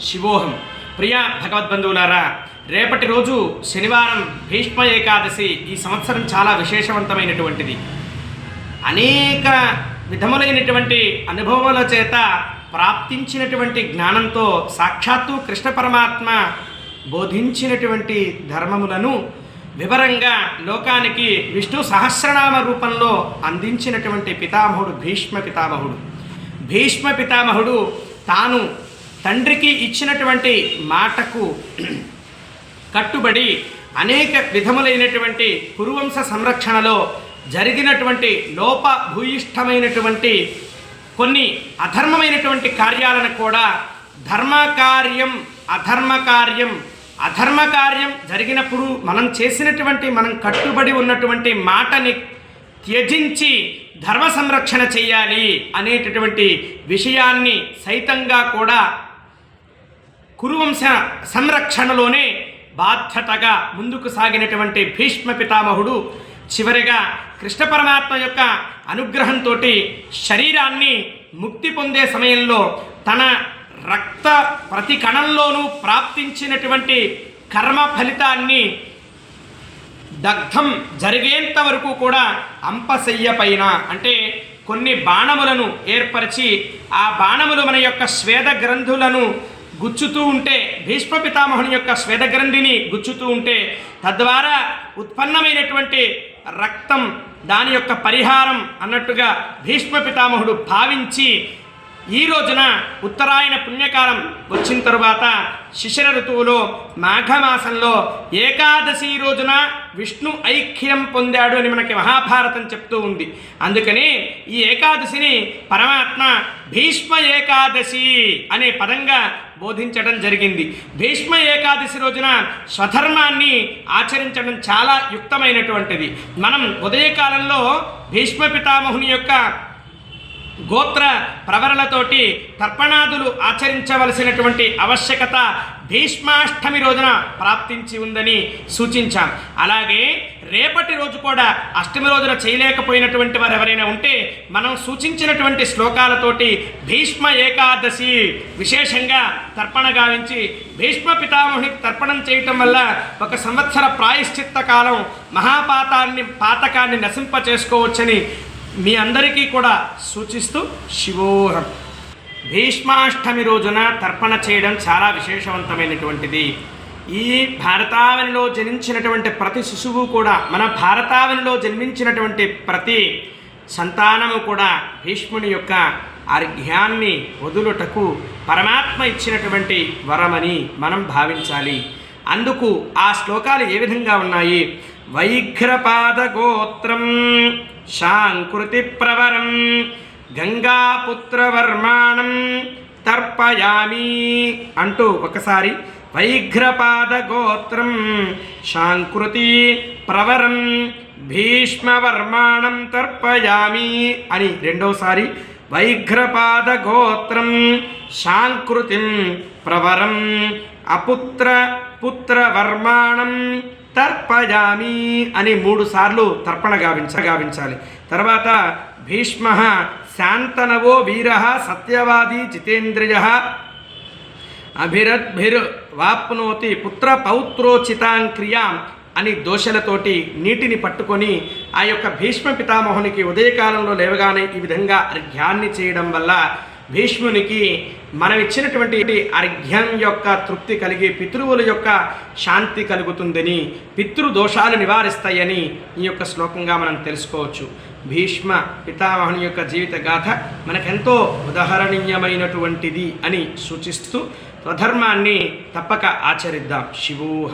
శివోహం. ప్రియ భగవద్బంధువులారా, రేపటి రోజు శనివారం భీష్మ ఏకాదశి. ఈ సంవత్సరం చాలా విశేషవంతమైనటువంటిది. అనేక విధములైనటువంటి అనుభవాల చేత ప్రాప్తించినటువంటి జ్ఞానంతో సాక్షాత్తు కృష్ణ పరమాత్మ బోధించినటువంటి ధర్మములను వివరంగా లోకానికి విష్ణు సహస్రనామ రూపంలో అందించినటువంటి పితామహుడు భీష్మ పితామహుడు తాను తండ్రికి ఇచ్చినటువంటి మాటకు కట్టుబడి అనేక విధములైనటువంటి కురువంశ సంరక్షణలో జరిగినటువంటి లోపభూయిష్టమైనటువంటి కొన్ని అధర్మమైనటువంటి కార్యాలను కూడా అధర్మకార్యం జరిగినప్పుడు మనం చేసినటువంటి మనం కట్టుబడి ఉన్నటువంటి మాటని త్యజించి ధర్మ సంరక్షణ చేయాలి అనేటటువంటి విషయాన్ని సైతంగా కూడా కురువంశ సంరక్షణలోనే బాధ్యతగా ముందుకు సాగినటువంటి భీష్మ పితామహుడు చివరిగా కృష్ణ పరమాత్మ యొక్క అనుగ్రహంతో శరీరాన్ని ముక్తి పొందే సమయంలో తన రక్త ప్రతి కణంలోనూ ప్రాప్తించినటువంటి కర్మ ఫలితాన్ని దగ్ధం జరిగేంత వరకు కూడా అంపశయ్య పైన అంటే కొన్ని బాణములను ఏర్పరిచి ఆ బాణములు మన యొక్క స్వేద గ్రంథులను గుచ్చుతూ ఉంటే, భీష్మ పితామహుని యొక్క స్వేద గ్రంథిని గుచ్చుతూ ఉంటే తద్వారా ఉత్పన్నమైనటువంటి రక్తం దాని యొక్క పరిహారం అన్నట్టుగా భీష్మ పితామహుడు భావించి ఈ రోజున ఉత్తరాయణ పుణ్యకాలం వచ్చిన తరువాత శిశిర ఋతువులో మాఘమాసంలో ఏకాదశి రోజున విష్ణు ఐక్యం పొందాడు అని మనకి మహాభారతం చెప్తూ ఉంది. అందుకని ఈ ఏకాదశిని పరమాత్మ భీష్మ ఏకాదశి అనే పదంగా బోధించడం జరిగింది. భీష్మ ఏకాదశి రోజున స్వధర్మాన్ని ఆచరించడం చాలా యుక్తమైనటువంటిది. మనం ఉదయకాలంలో భీష్మ పితామహుని యొక్క గోత్ర ప్రవరలతోటి తర్పణాదులు ఆచరించవలసినటువంటి ఆవశ్యకత భీష్మాష్టమి రోజున ప్రాప్తించి ఉందని సూచించాం. అలాగే రేపటి రోజు కూడా అష్టమి రోజున చేయలేకపోయినటువంటి వారు ఎవరైనా ఉంటే మనం సూచించినటువంటి శ్లోకాలతోటి భీష్మ ఏకాదశి విశేషంగా తర్పణ గావించి భీష్మ పితామహునికి తర్పణం చేయటం వల్ల ఒక సంవత్సర ప్రాయశ్చిత్త కాలం పాతకాన్ని నశింప చేసుకోవచ్చని మీ అందరికీ కూడా సూచిస్తూ శివోహం. భీష్మాష్టమి రోజున తర్పణ చేయడం చాలా విశేషవంతమైనటువంటిది. ఈ భారతావనిలో జన్మించినటువంటి ప్రతి శిశువు కూడా, మన భారతావనిలో జన్మించినటువంటి ప్రతి సంతానము కూడా భీష్ముని యొక్క అర్ఘ్యాన్ని వదులుటకు పరమాత్మ ఇచ్చినటువంటి వరమని మనం భావించాలి. అందుకు ఆ శ్లోకాలు ఏ విధంగా ఉన్నాయి? వైఘ్రపాదగోత్రం శాంకృతి ప్రవరం గంగాపుత్రవర్మాణం తర్పయామి అంటూ ఒకసారి వైఘ్రపాదగోత్రం శాంకృతి ప్రవరం భీష్మవర్మాణం తర్పయామి అని రెండోసారి వైఘ్రపాదగోత్రం శాంకృతిం ప్రవరం పుత్రవర్మాణం తర్పయామి అని 3 సార్లు తర్పణ గావించాలి. తర్వాత భీష్మ శాంతనవో వీర సత్యవాది జితేంద్రియ అభిరద్భిర్వాప్నోతి పుత్ర పౌత్రోచితాంక్రియాం అని దోషలతోటి నీటిని పట్టుకొని ఆ యొక్క భీష్మ పితామహునికి ఉదయకాలంలో లేవగానే ఈ విధంగా అర్ఘ్యాన్ని చేయడం వల్ల భీష్మునికి మనం ఇచ్చినటువంటి అర్ఘ్యం యొక్క తృప్తి కలిగి పితృవుల యొక్క శాంతి కలుగుతుందని, పితృదోషాలు నివారిస్తాయని ఈ యొక్క శ్లోకంగా మనం తెలుసుకోవచ్చు. భీష్మ పితామహుని యొక్క జీవిత గాథ మనకెంతో ఉదాహరణీయమైనటువంటిది అని సూచిస్తూ స్వధర్మాన్ని తప్పక ఆచరిద్దాం. శివో